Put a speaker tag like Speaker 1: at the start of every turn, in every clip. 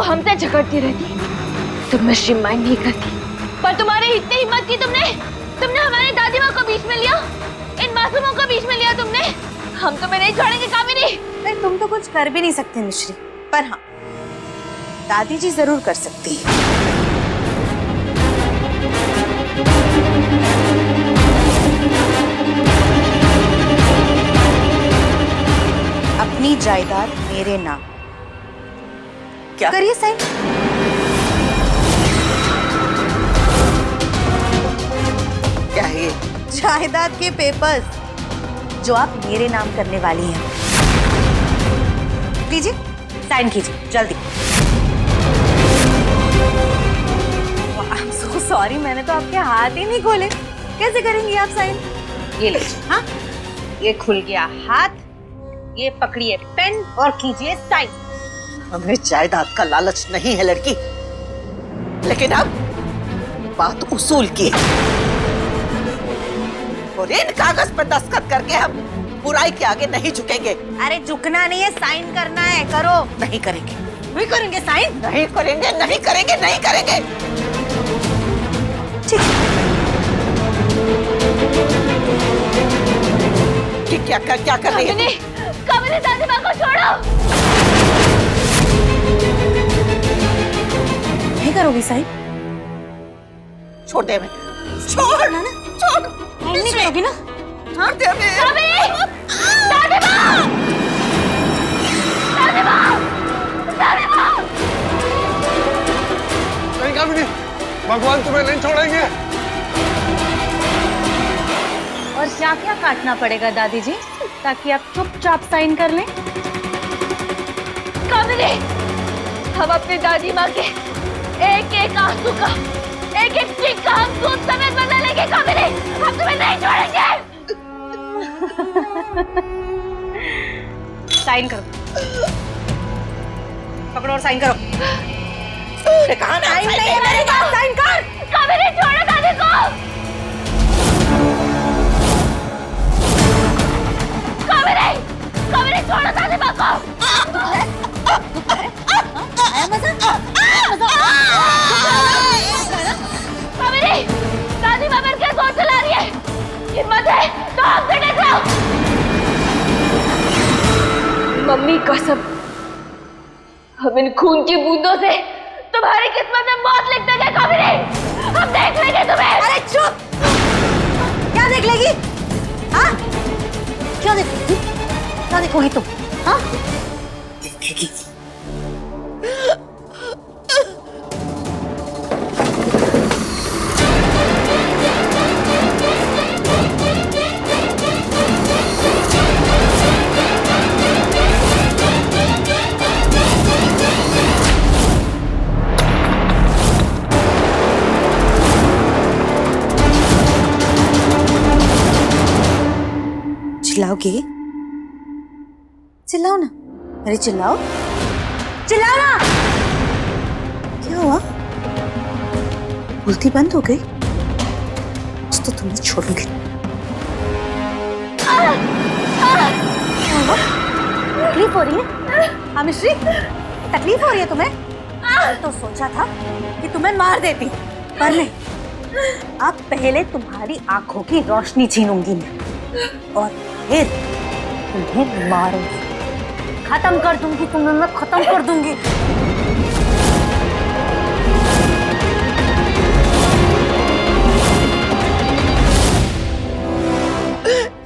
Speaker 1: हमसे झगड़ती रहती तो मिश्री माइंड नहीं करती, पर तुम्हारी इतनी हिम्मत की तुमने हमारी दादी माँ को बीच में लिया, इन मासूमों को बीच में लिया तुमने। हम तुम्हें नहीं छोड़ेंगे कामिनी।
Speaker 2: नहीं, तुम तो कुछ कर भी नहीं सकते मिश्री, पर हाँ दादी जी जरूर कर सकती है। अपनी जायदाद मेरे नाम।
Speaker 3: क्या
Speaker 2: करिए साइन।
Speaker 3: क्या है ये?
Speaker 2: जायदाद के पेपर्स जो आप मेरे नाम करने वाली हैं। लीजिए साइन कीजिए जल्दी। आई एम सो सॉरी, मैंने तो आपके हाथ ही नहीं खोले। कैसे करेंगी आप साइन? ये लीजिए। हाँ, ये खुल गया हाथ, ये पकड़िए पेन और कीजिए साइन।
Speaker 3: हमें जायदाद का लालच नहीं है लड़की, लेकिन अब बात उसूल की है और इन कागज पर दस्तखत करके हम बुराई के आगे नहीं झुकेंगे।
Speaker 2: अरे झुकना नहीं है, साइन करना है। करो।
Speaker 3: नहीं करेंगे,
Speaker 2: नहीं करेंगे साइन?
Speaker 3: नहीं करेंगे, नहीं करेंगे, नहीं करेंगे।
Speaker 2: ठीक है।
Speaker 3: क्या कर रही है?
Speaker 1: कामिनी दादी माँ को छोड़ो।
Speaker 2: नहीं करोगी साइन?
Speaker 3: छोड़ दे हमें, छोड़ ना, छोड़।
Speaker 2: नहीं करोगी ना?
Speaker 3: छोड़ दे हमें।
Speaker 1: कामिनी, दादी माँ, दादी माँ, दादी माँ।
Speaker 4: नहीं कामिनी, भगवान तुम्हें नहीं छोड़ेंगे।
Speaker 2: और क्या क्या काटना पड़ेगा दादी जी ताकि आप चुपचाप साइन कर लें?
Speaker 1: कामिनी, हम अपनी दादी माँ के एक एक आंसू का, एक एक चीख का हम दूध समेत बदला लेंगे। कामिनी, हम तुम्हें नहीं छोड़ेंगे।
Speaker 2: साइन करो, पकड़ो और साइन करो।
Speaker 3: कहाँ ना
Speaker 2: साइन नहीं है मेरे पास, साइन कर।
Speaker 1: कामिनी, छोड़ो दादी को। कामिनी, कामिनी, छोड़ो दादी माँ को।
Speaker 2: आया मजा?
Speaker 1: कामिनी, दादी माँ मेरे क्या जोर चला रही है? हिम्मत है तो आँख से देख लो। मम्मी कसम, हम इन खून की बूंदों से तुम्हारी किस्मत में मौत लिख देंगे। कामिनी, हम देख लेंगे तुम्हें।
Speaker 2: अरे चुप! क्या देख लेगी? हाँ? क्या देखेगी? क्या देखोगी तुम? हाँ? देखेगी। चिल्लाओगे? चिल्लाओ ना। अरे चिल्लाओ, चिल्लाओ ना। क्या हुआ? बोलती बंद हो गई? तो तुम्हें छोड़ूंगी। तकलीफ हो रही है? हाँ मिश्री, तकलीफ हो रही है तुम्हें? तो सोचा था कि तुम्हें मार देती, पर नहीं। अब पहले तुम्हारी आंखों की रोशनी छीनूंगी मैं और फिर तुम्हें मारूंगी, खत्म कर दूंगी तुम्हें, मैं खत्म कर दूंगी।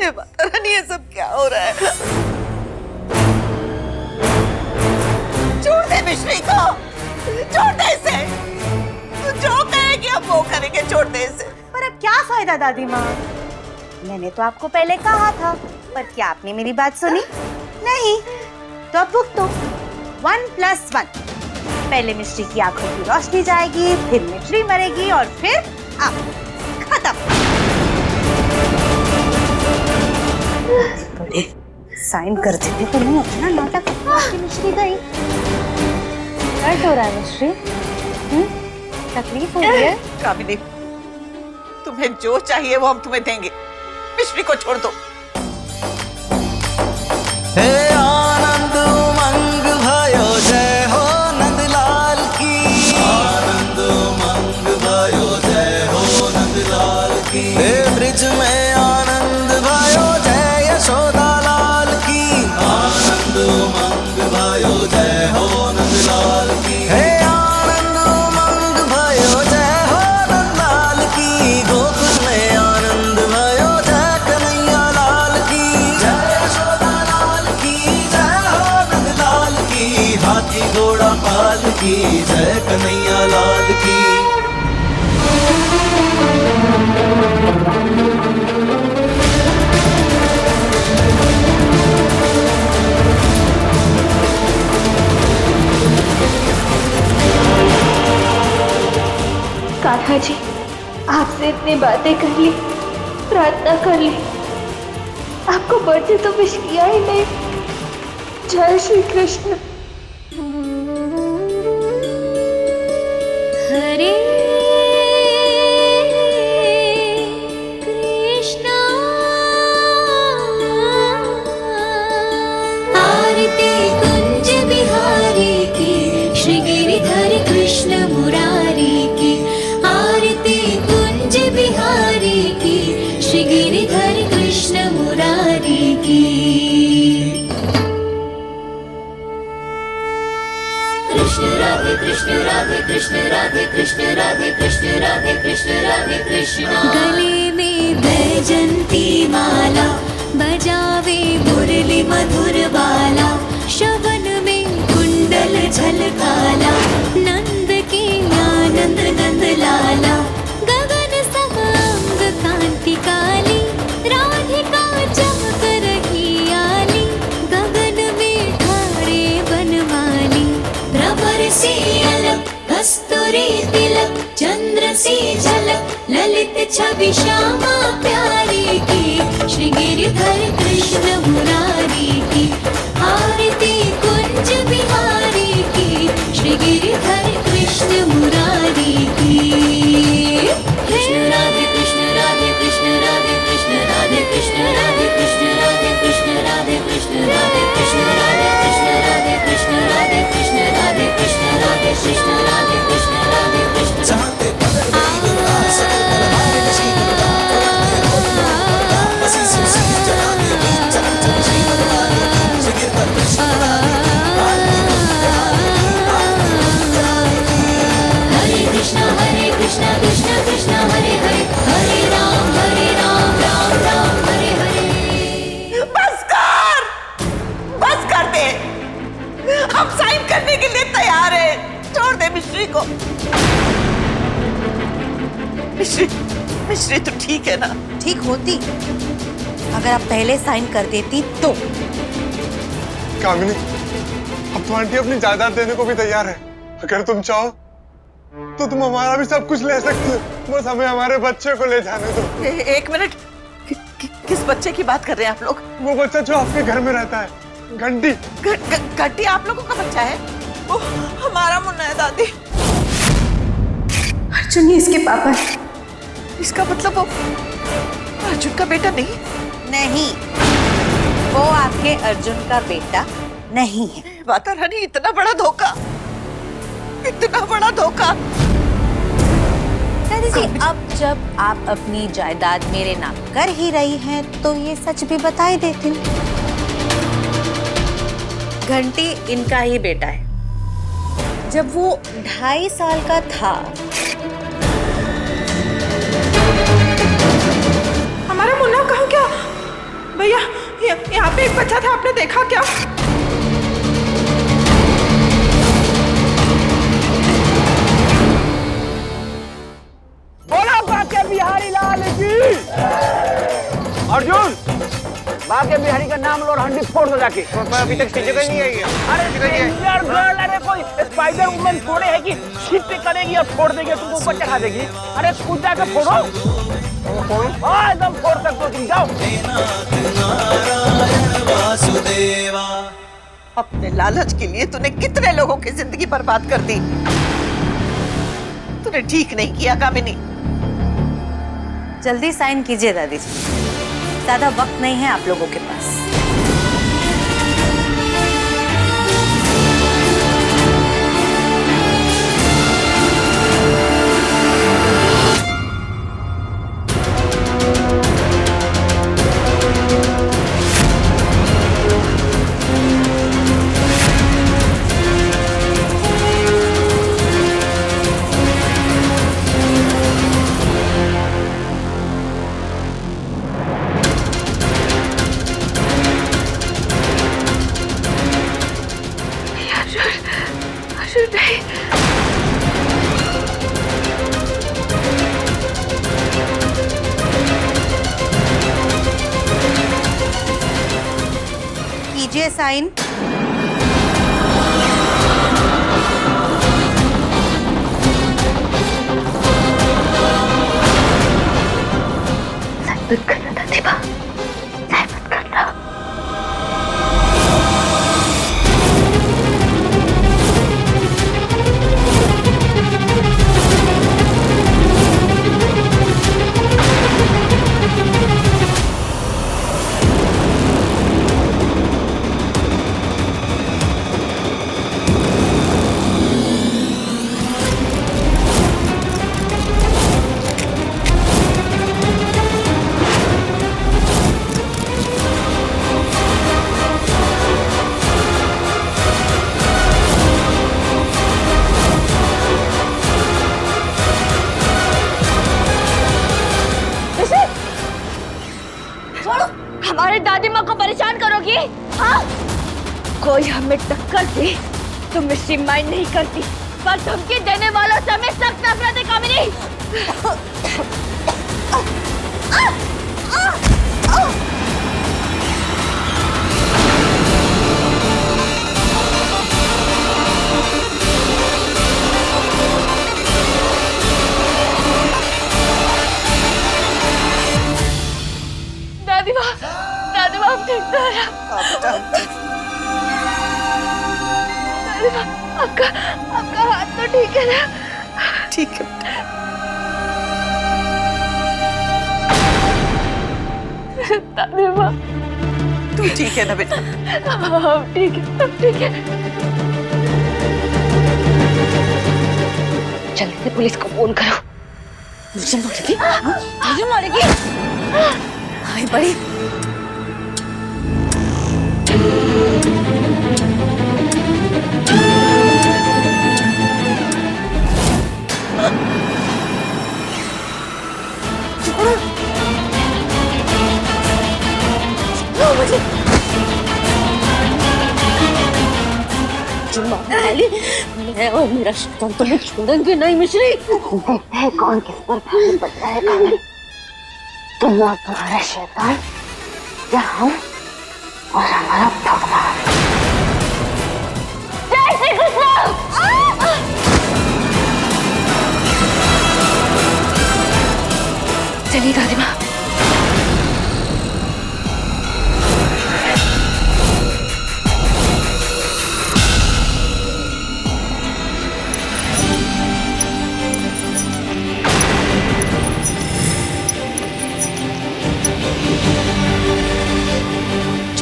Speaker 3: ये माता रानी, ये सब क्या हो रहा है? छोड़ दे मिश्री को, छोड़ दे इसे। तू जो कहेगी हम वो करेंगे, छोड़ दे इसे।
Speaker 2: पर अब क्या फायदा दादी माँ? मैंने तो आपको पहले कहा था, पर क्या आपने मेरी बात सुनी? नहीं। तो अब भुगतो। 1+1। पहले मिश्री की आंखों की रोशनी जाएगी, फिर मिश्री मरेगी और फिर आप। खत्म। बड़े साइन कर देते तो नहीं अपना नाटक। मिश्री गई। दर्द हो रहा है मिश्री? तकलीफ हो रही है?
Speaker 3: कामिनी, तुम्हें जो चाहिए वो हम तुम्हें देंगे। मिश्री को छोड़ दो।
Speaker 5: हे आनंद उमंग भयो जय हो नंदलाल की जय, कन्हैया लाल की।
Speaker 1: कान्हा जी, आपसे इतनी बातें कर ली, प्रार्थना कर ली, आपको बर्थडे तो विश किया ही नहीं। जय श्री कृष्ण। हरे कृष्णा। आरती कुंज बिहारी की, श्री गिरिधर कृष्ण मुरारी की। आरती कुंज बिहारी की, श्री गिरिधर कृष्ण मुरारी की। कृष्ण राधे कृष्ण राधे कृष्ण राधे कृष्ण राधे कृष्ण राधे कृष्ण राधे कृष्ण। गले में बैजंती माला, बजावे मुरली मधुर बाला। श्रवण में कुंडल झलकाला, नंद की आनंद नंद लाला। गगन समांग कांति काली, राधिका चमक रही आली। गगन में ठाड़े बनवाली, भ्रमर से अलग कस्तूरी तिलक। चंद्र से झलक ललित छवि श्यामा प्यारी की, श्री गिरिधर कृष्ण मुरारी की। आरती कुंज बिहारी की, श्री गिरिधर कृष्ण मुरारी की। कृष्ण राधे कृष्ण राधे कृष्ण राधे कृष्ण राधे कृष्ण राधे कृष्ण राधे कृष्ण राधे कृष्ण राधे कृष्ण राधे कृष्ण राधे कृष्ण राधे कृष्ण राधे कृष्ण राधे कृष्ण राधे कृष्ण राधे कृष्ण। हरे कृष्णा कृष्ण कृष्ण हरे हरे, हरे राम राम राम हरे हरे।
Speaker 3: बस कर दे, हम साइन करने के लिए तैयार हैं। छोड़ दे मिश्री को। मिश्री तो ठीक है ना?
Speaker 2: ठीक होती अगर आप पहले साइन कर देती तो।
Speaker 4: कामिनी, अब तो आंटी अपनी जायदाद देने को भी तैयार है। अगर तुम चाहो तो तुम हमारा भी सब कुछ ले सकते हो, बस हमें हमारे बच्चे को ले जाने दो।
Speaker 3: एक मिनट, किस बच्चे की बात कर रहे हैं आप लोग?
Speaker 4: वो बच्चा जो आपके घर में रहता है, घंटी।
Speaker 3: घंटी आप लोगों का बच्चा है? वो हमारा मुन्ना है दादी।
Speaker 2: अर्जुन ही इसके पापा है।
Speaker 3: इसका मतलब वो अर्जुन का बेटा नहीं?
Speaker 2: नहीं, वो आपके अर्जुन का बेटा नहीं है।
Speaker 3: माता रानी, इतना बड़ा धोखा, इतना बड़ा धोखा।
Speaker 2: दादी जी, अब जब आप अपनी जायदाद मेरे नाम कर ही रही हैं, तो ये सच भी बता ही देती हूँ। घंटी इनका ही बेटा है। जब वो 2.5 साल का था,
Speaker 3: हमारा मुन्ना कहाँ क्या? भैया, यहाँ पे एक बच्चा था, आपने देखा क्या?
Speaker 6: बोला बाके बिहारी लाल की। अर्जुन, बाके बिहारी का नाम लो और हंडी फोड़ दो जाके।
Speaker 4: अभी तक जगह नहीं आई है।
Speaker 6: अरे गर्ल, अरे कोई स्पाइडर वुमन थोड़े है कि छिप करेगी और फोड़ देगी, तुमको ऊपर चढ़ा देगी। अरे कूद जाकर फोड़ो। एकदम फोड़ सकते हो तुम, जाओ।
Speaker 3: अपने लालच के लिए तूने कितने लोगों की जिंदगी बर्बाद कर दी। तूने ठीक नहीं किया कामिनी।
Speaker 2: जल्दी साइन कीजिए दादी जी, ज्यादा वक्त नहीं है आप लोगों के पास। कीजिए साइन।
Speaker 1: मत करना दादीमा, मत करना। हमारे दादी माँ को परेशान करोगी? हाँ? कोई हमें टक्कर दे तो मिश्री माइंड नहीं करती, पर धमकी देने वालों से हमें सख्त नफरत है कामिनी। दादी माँ अब ठीक तो है। दादी माँ आपका हाथ तो ठीक है ना?
Speaker 3: ठीक है।
Speaker 1: दादी माँ
Speaker 3: तू ठीक है ना बेटा?
Speaker 1: अब ठीक है, अब ठीक है। जल्दी से पुलिस को फोन करो।
Speaker 2: मुझे मारेगी? मुझे मारेगी? हाय बड़ी। मैं और मेरा शैतान तुम्हें छोड़ेंगे नहीं मिश्री। देखते हैं कौन किस पर भारी पड़ रहा है कामिनी, तुम और तुम्हारा शैतान या हम और हमारा भगवान। जय श्री कृष्ण। चलिए दादी माँ।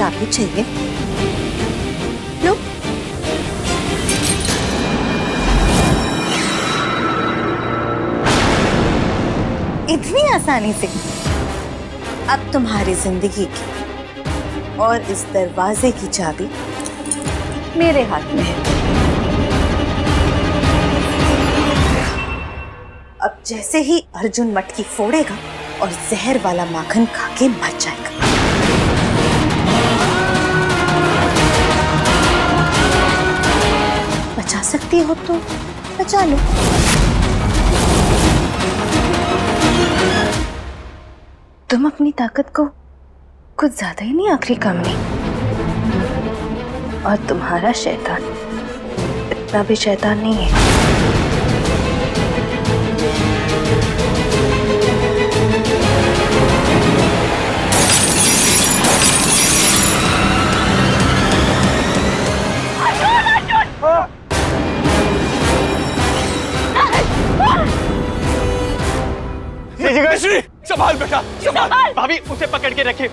Speaker 2: चाबी चाहिए? लो। इतनी आसानी से अब तुम्हारी जिंदगी की और इस दरवाजे की चाबी मेरे हाथ में है। अब जैसे ही अर्जुन मटकी फोड़ेगा और जहर वाला माखन खा के मर जाएगा। बचा सकती हो तो बचा लो। तुम अपनी ताकत को कुछ ज्यादा ही नहीं आखिरी कामिनी, और तुम्हारा शैतान इतना भी शैतान नहीं है।
Speaker 6: श्री संभाल बेटा, संभाल। भाभी उसे पकड़ के रखे।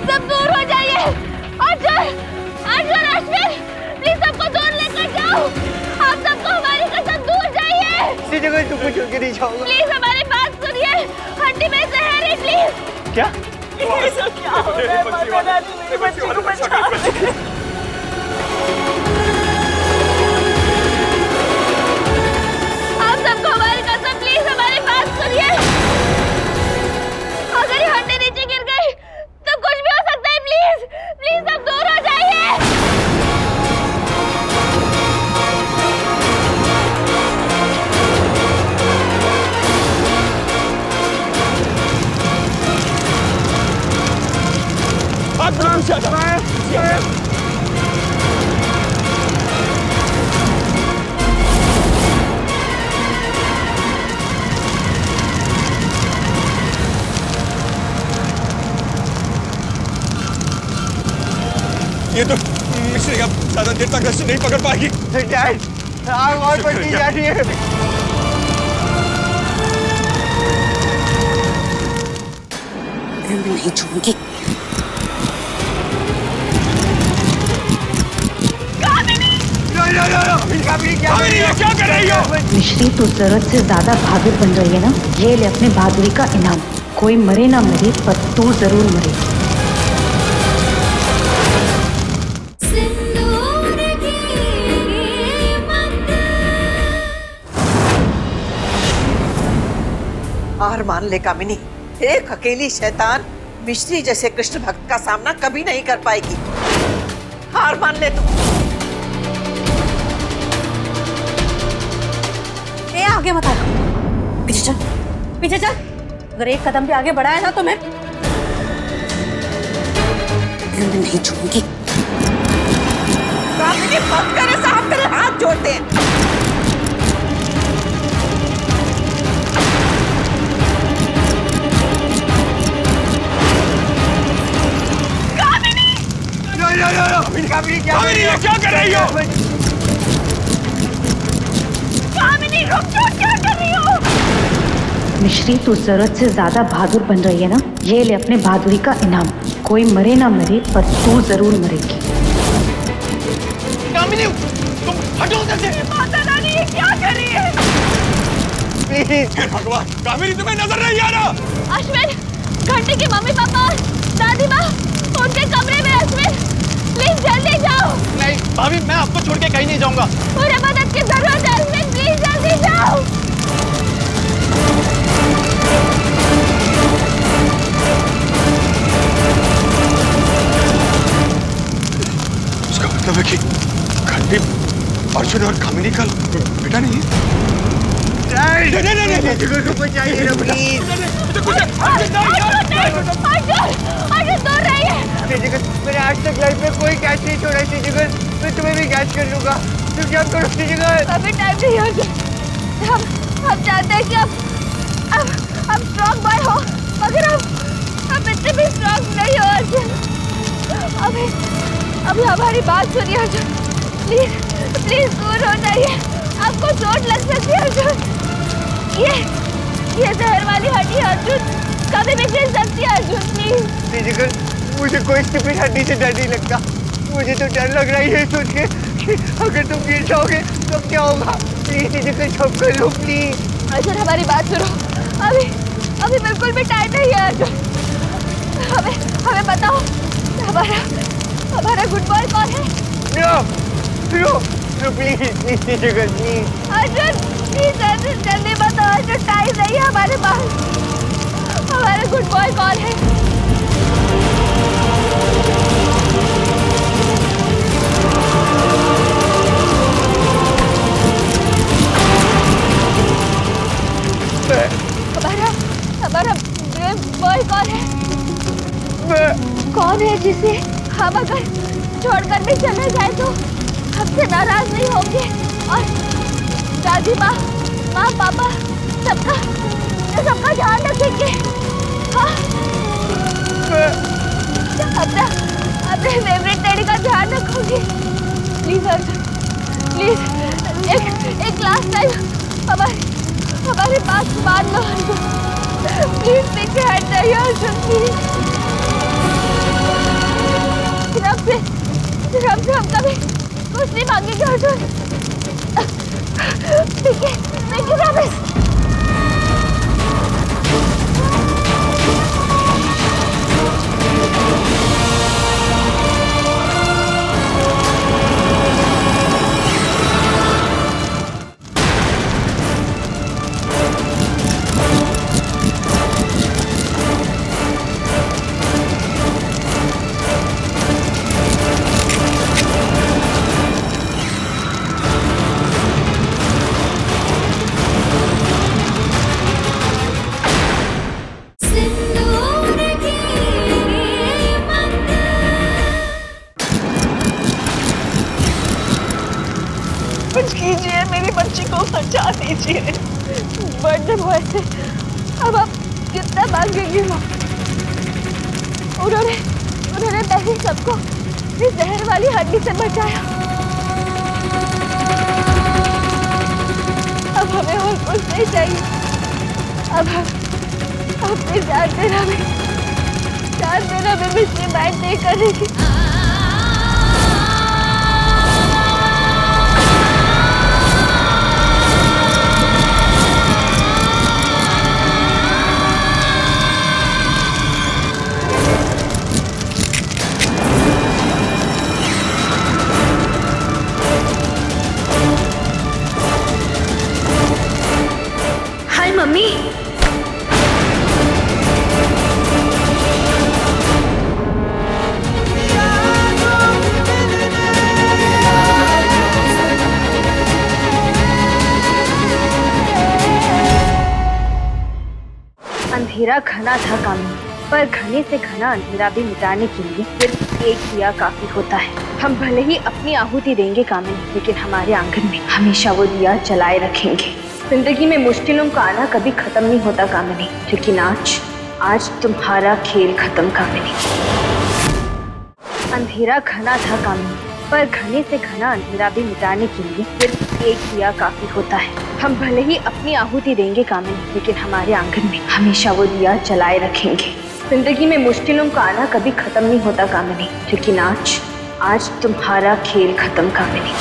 Speaker 1: सब दूर हो जाइए। अर्जुन, अर्जुन, अश्विन, प्लीज सबको दूर लेकर जाओ। आप सबको हमारी कसम, दूर जाइए।
Speaker 6: इसी जगह तुमको छोड़ के नहीं जाऊंगा।
Speaker 1: प्लीज हमारी बात सुनिए। हड्डी में जहर है, प्लीज।
Speaker 6: क्या?
Speaker 1: आप सबको हमारी कसम, प्लीज हमारी बात सुनिए। अगर ये हड्डी नीचे गिर गई तो कुछ भी हो सकता है। प्लीज प्लीज सब दूर हो जाइए।
Speaker 4: ये तो मिश्री अब ज्यादा देर तक रस्सी नहीं पकड़ पाएगी।
Speaker 6: डैड आग और बढ़ती जा रही है।
Speaker 2: मैं नहीं छोड़ूंगी।
Speaker 6: क्या कर रही हो?
Speaker 2: मिश्री तू जरूरत से ज्यादा बहादुर बन रही है ना, ये ले अपने बहादुरी का इनाम। कोई मरे ना मरे पर तू जरूर मरेगी।
Speaker 3: हार मान ले कामिनी, एक अकेली शैतान मिश्री जैसे कृष्ण भक्त का सामना कभी नहीं कर पाएगी। हार मान ले तू।
Speaker 2: आगे मत आ, पीछे चल, पीछे चल। अगर एक कदम भी आगे बढ़ा है ना तो मैं नहीं छोड़ूंगी।
Speaker 3: कामिनी मत करे, साहब तेरे हाथ जोड़ते हैं।
Speaker 6: कामिनी क्या कर रही हो?
Speaker 1: कामिनी रुक जाओ, क्या कर रही हो?
Speaker 2: मिश्री तू जरूरत से ज्यादा बहादुर बन रही है ना, ये ले अपने बहादुरी का इनाम। कोई मरे ना मरे पर तू जरूर मरेगी।
Speaker 6: कामिनी तुम हटो उधर से।
Speaker 1: माता रानी ये क्या कर रही है?
Speaker 6: प्लीज भगवान, कामिनी तुम्हें नजर नहीं आ रहा?
Speaker 1: अश्विन, घंटे के मम्मी पापा दादी माँ उनके कमरे में। अश्विन प्लीज जल्दी जाओ।
Speaker 6: नहीं भाभी, मैं आपको छोड़ के कहीं नहीं जाऊंगा।
Speaker 1: मुझे मदद की जरूरत है। अश्विन प्लीज जल्दी जाओ।
Speaker 4: उसका मतलब है कि घंटी अर्जुन और कामिनी का बेटा नहीं है।
Speaker 1: अर्जुन दूर रहिए।
Speaker 6: मैंने आज तक लाइफ में कोई कैच नहीं छोड़ा थी जिगर, मैं तुम्हें भी कैच कर लूंगा। तुम क्या करो जिगर?
Speaker 1: अभी टाइम नहीं है अर्जुन। हम चाहते हैं कि अब स्ट्रॉन्ग बॉय हो, मगर अब इतने भी स्ट्रॉन्ग नहीं हो अर्जुन। अभी हमारी बात सुनिए अर्जुन, प्लीज प्लीज दूर हो जाइए, आपको चोट लग सकती है अर्जुन। ये जहर वाली हड्डी अर्जुन कभी भी गिर सकती है अर्जुन, प्लीज।
Speaker 6: जिगर मुझे कोई स्टूपिड हड्डी से डर नहीं लगता। मुझे तो डर लग रहा है ये सोच के कि अगर तुम गिर जाओगे तो क्या होगा। प्लीज जिगर चुप कर लो प्लीज।
Speaker 1: अर्जुन हमारी बात सुनो, अभी बिल्कुल भी टाइम नहीं है अर्जुन। हमें बताओ हमारा गुड बॉय कौन है?
Speaker 6: नो प्लीज जिगर प्लीज।
Speaker 1: अर्जुन प्लीज अर्जुन जल्दी बताओ अर्जुन, टाइम नहीं है हमारे पास। हमारा गुड बॉय कौन है? हमारा बॉय कौन है? कौन है जिसे हम अगर छोड़कर भी चले जाए तो हमसे नाराज नहीं होंगे और दादी माँ पापा सबका ध्यान रखेंगे। हाँ, अपने फेवरेट टेडी का ध्यान रखोगे। प्लीज अर्जुन, प्लीज एक लास्ट टाइम हमारे पास मान लो अर्जुन। प्लीज पीछे हट जाइए अर्जुन, प्लीज। सिर्फ से हम कभी कुछ नहीं मांगेंगे अर्जुन। ठीक है, थैंक यू प्रॉमिस। कुछ कीजिए, मेरी बच्ची को बचा दीजिए। बर्थडे बॉय से अब आप कितना मांगेंगे? उन्होंने पहले सबको अपनी जहर वाली हड्डी से बचाया। अब हमें और कुछ नहीं चाहिए। अब हम अपनी जान देना भी मिश्री बात नहीं करेगी।
Speaker 2: हाय मम्मी। अंधेरा घना था कामिनी, पर घने से घना अंधेरा भी मिटाने के लिए सिर्फ एक दिया काफी होता है। हम भले ही अपनी आहुति देंगे कामिनी, लेकिन हमारे आंगन में हमेशा वो दिया जलाए रखेंगे। जिंदगी में मुश्किलों का आना कभी खत्म नहीं होता कामिनी, लेकिन आज तुम्हारा खेल खत्म कामिनी। अंधेरा घना था कामिनी, पर घने से घना अंधेरा भी मिटाने के लिए सिर्फ एक दिया काफी होता है। हम भले ही अपनी आहुति देंगे कामिनी, लेकिन हमारे आंगन में हमेशा वो दिया जलाए रखेंगे। जिंदगी में मुश्किलों का आना कभी खत्म नहीं होता कामिनी, लेकिन आज तुम्हारा खेल खत्म कामिनी।